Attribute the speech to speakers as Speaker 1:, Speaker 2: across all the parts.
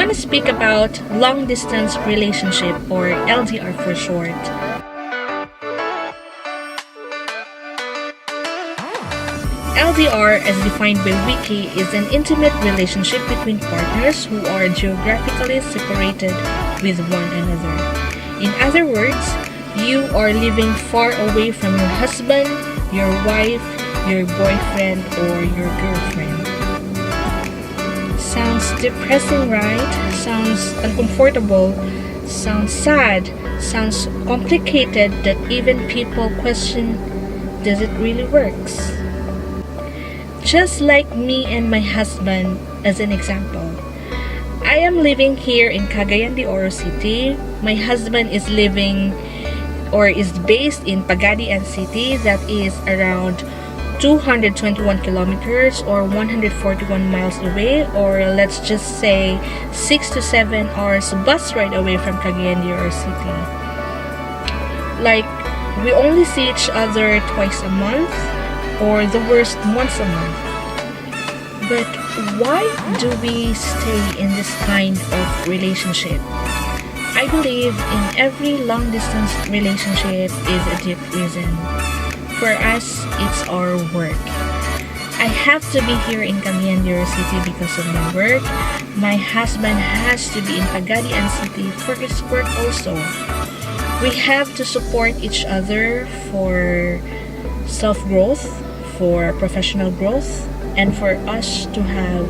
Speaker 1: want to speak about long distance relationship, or LDR for short. LDR, as defined by Wiki, is an intimate relationship between partners who are geographically separated with one another. In other words, you are living far away from your husband, your wife, your boyfriend, or your girlfriend. Sounds depressing, right? Sounds uncomfortable, sounds sad, sounds complicated that even people question, does it really works? Just like me and my husband, as an example. I am living here in Cagayan de Oro City. My husband is living or is based in Pagadian City, that is around 221 kilometers or 141 miles away, or let's just say 6 to 7 hours bus ride away from Cagayan de Oro City. Like, we only see each other twice a month, or the worst, once a month. But why do we stay in this kind of relationship? I believe in every long distance relationship is a deep reason. For us, it's our work. I have to be here in Cagayan de Oro City because of my work. My husband has to be in Pagadian City for his work also. We have to support each other for self-growth, for professional growth, and for us to have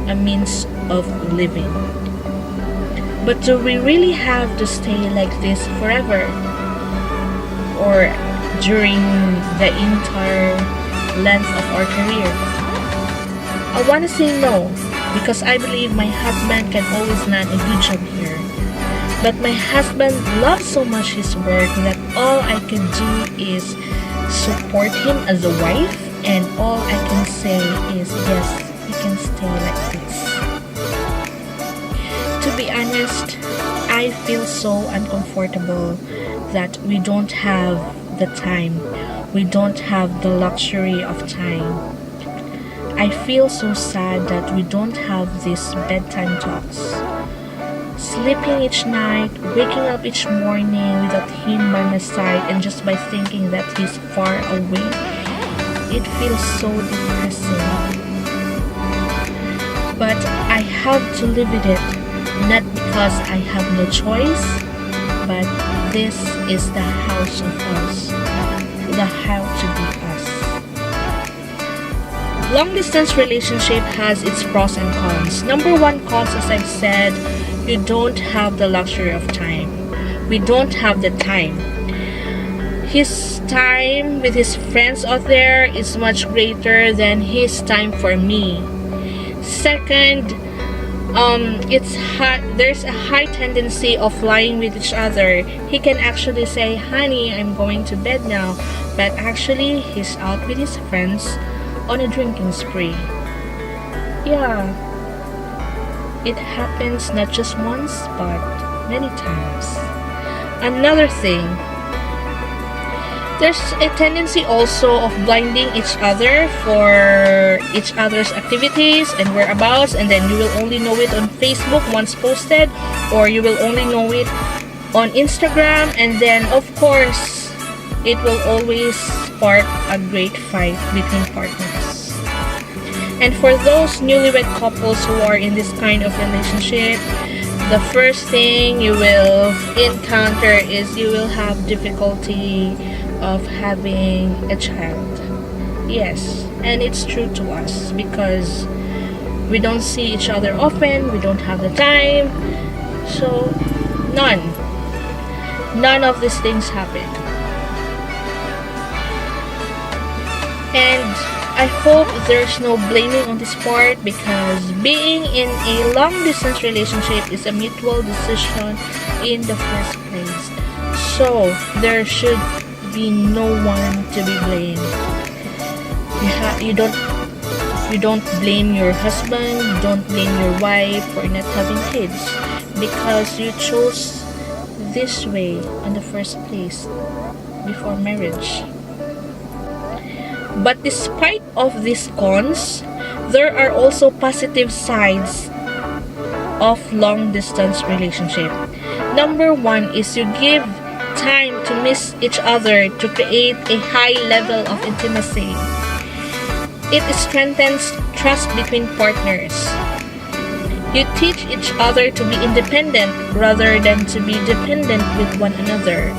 Speaker 1: a means of living. But do we really have to stay like this forever? Or during the entire length of our career? I want to say no, because I believe my husband can always land a good job here. But my husband loves so much his work that all I can do is support him as a wife, and all I can say is yes, he can stay like this. To be honest, I feel so uncomfortable that we don't have the time. We don't have the luxury of time. I feel so sad that we don't have these bedtime talks. Sleeping each night, waking up each morning without him by my side, and just by thinking that he's far away, it feels so depressing. But I have to live with it, not because I have no choice, but this is the house of us, the how to be us. Long distance relationship has its pros and cons. Number one cons, as I've said, you don't have the luxury of time. We don't have the time. His time with his friends out there is much greater than his time for me. Second, there's a high tendency of lying with each other. He can actually say, honey, I'm going to bed now, but actually he's out with his friends on a drinking spree. Yeah, it happens not just once, but many times. Another thing, there's a tendency also of blinding each other for each other's activities and whereabouts, and then you will only know it on Facebook once posted, or you will only know it on Instagram, and then of course it will always spark a great fight between partners. And for those newlywed couples who are in this kind of relationship, the first thing you will encounter is you will have difficulty of having a child. Yes, and it's true to us because we don't see each other often, we don't have the time, so none of these things happen. And I hope there's no blaming on this part, because being in a long distance relationship is a mutual decision in the first place. So there should be no one to be blamed. You don't blame your husband, you don't blame your wife for not having kids, because you chose this way in the first place before marriage. But despite of these cons, there are also positive sides of long distance relationship. Number one is you give time to miss each other to create a high level of intimacy. It strengthens trust between partners. You teach each other to be independent rather than to be dependent with one another.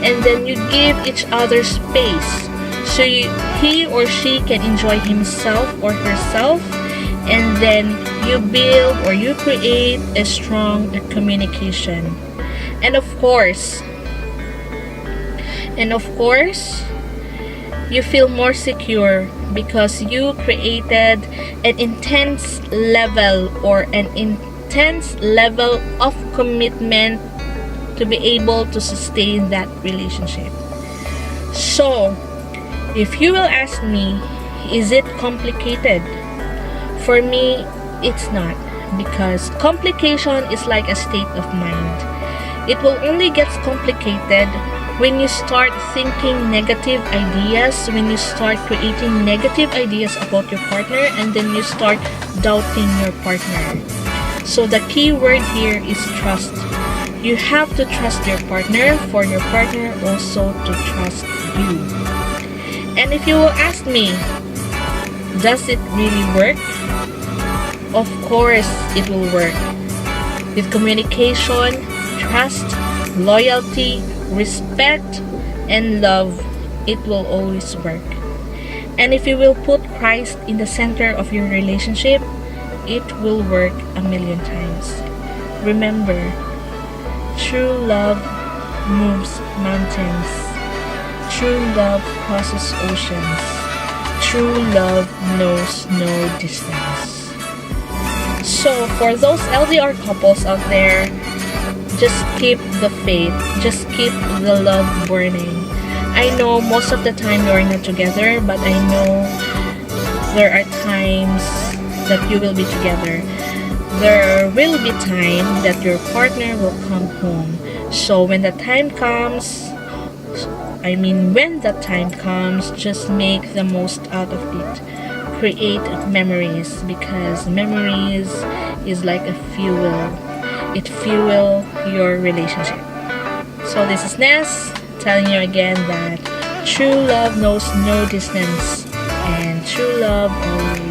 Speaker 1: And then you give each other space so he or she can enjoy himself or herself, and then you build or you create a strong communication. And of course, you feel more secure because you created an intense level of commitment to be able to sustain that relationship. So, if you will ask me, is it complicated? For me, it's not, because complication is like a state of mind. It will only get complicated when you start thinking negative ideas, when you start creating negative ideas about your partner, and then you start doubting your partner. So the key word here is trust. You have to trust your partner for your partner also to trust you. And if you will ask me, does it really work? Of course it will work. With communication, trust, loyalty, respect, and love, it will always work. And if you will put Christ in the center of your relationship, it will work a million times. Remember, true love moves mountains. True love crosses oceans. True love knows no distance. So for those LDR couples out there, just keep the faith. Just keep the love burning. I know most of the time you are not together, but I know there are times that you will be together. There will be time that your partner will come home. So when the time comes, just make the most out of it. Create memories, because memories is like a fuel. It fuels your relationship. So this is Ness telling you again that true love knows no distance, and true love always